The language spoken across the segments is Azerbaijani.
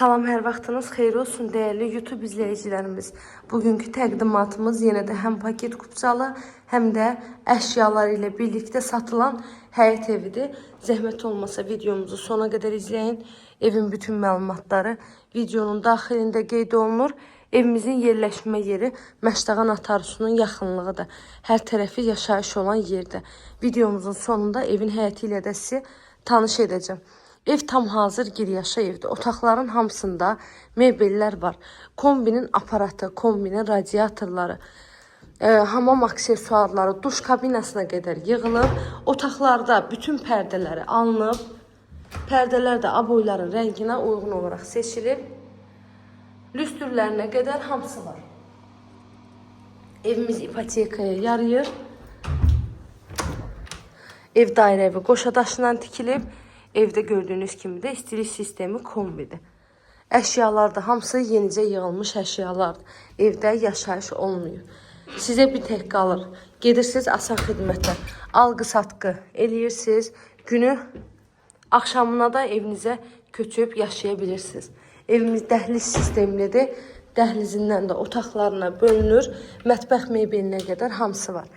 Salam, hər vaxtınız xeyir olsun değerli YouTube izleyicilerimiz. Bugünkü təqdimatımız yenə də həm paket kupçalı, həm də əşyalar ilə birlikte satılan həyət evidir. Zəhmət olmasa videomuzu sona qədər izləyin. Evin bütün məlumatları videonun daxilində qeyd olunur. Evimizin yerləşmə yeri Məştəqan Atarsu'nun yaxınlığıdır. Hər tərəfi yaşayış olan yerdə. Videomuzun sonunda evin həyəti ilə də sizi tanış edəcəm. Ev tam hazır giryaşa evdir. Otaqların hamısında mebellər var. Kombinin aparatı, kombinin radiatorları, hamam aksesuarları, duş kabinasına qədər yığılıb. Otaqlarda bütün pərdələri alınıb. Pərdələr də aboyların rənginə uyğun olaraq seçilib. Lüstrlərinə qədər hamısı var. Evimiz ipotekaya yarayır. Ev dairəvi qoşa daşından tikilib. Evde gördüğünüz kimi de istilik sistemi kombidir. Əşyalar da hamısı yenicə yığılmış əşyalardır. Evdə yaşayış olmuyor. Sizə bir tek qalır. Gedirsiniz asan xidmətə. Alqı-satqı eləyirsiniz. Günü axşamına da evinizə köçüb yaşayabilirsiniz. Evimiz dəhliz sistemlidir. Dəhlizindən də otaqlarına bölünür. Mətbəx mebelinə qədər hamısı var.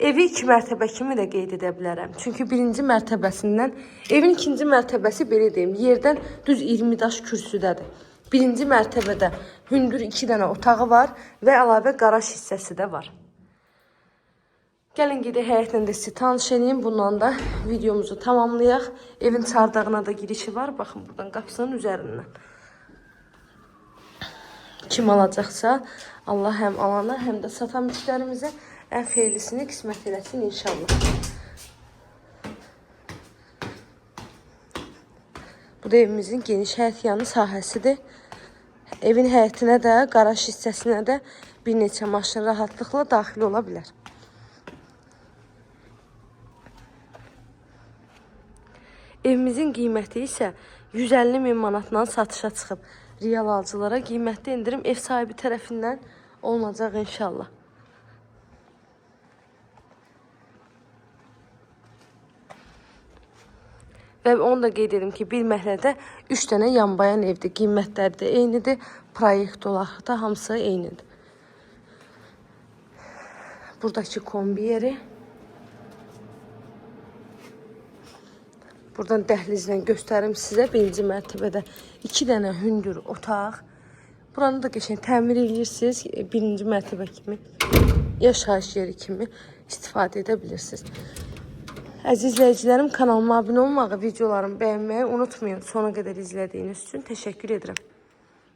Evi 2 mərtəbə kimi də qeyd edə bilərəm. Çünki birinci mərtəbəsindən, evin ikinci mərtəbəsi belə deyim, yerdən düz 20 daş kürsüdədir. Birinci mərtəbədə hündür 2 dənə otağı var və əlavə qaraj hissəsi də var. Gəlin gedək həyətlə də sizi tanış edeyim. Bundan da videomuzu tamamlayaq. Evin çardağına da girişi var. Baxın buradan qapısının üzərindən. Kim alacaqsa Allah həm alana, həm də satan müştərimizə ən xeyirlisini qismət eləsin inşallah. Bu da evimizin geniş həyət yanı sahəsidir. Evin həyətinə də, qaraj hissəsinə də bir neçə maşın rahatlıqla daxil ola bilər. Evimizin qiyməti isə 150.000 manatdan satışa çıxıb. Real alıcılara qiymətli indirim ev sahibi tərəfindən olunacaq inşallah. Və onu da qeyd edim ki, bir məhəllədə 3 dənə yanbayan evdir. Qiymətləri də eynidir. Proyekt olaraq da hamısı eynidir. Buradakı kombi yeri. Buradan dəhlizlə göstərim sizə. Birinci mərtəbədə 2 dənə hündür otaq. Buranı da qəşəng təmir edirsiniz. Birinci mərtəbə kimi, yaşayış yeri kimi istifadə edə bilirsiniz. Əziz izləyicilərim, kanalıma abunə olmağı, videolarımı bəyənməyi unutmayın. Sona qədər izlədiyiniz üçün təşəkkür edirəm.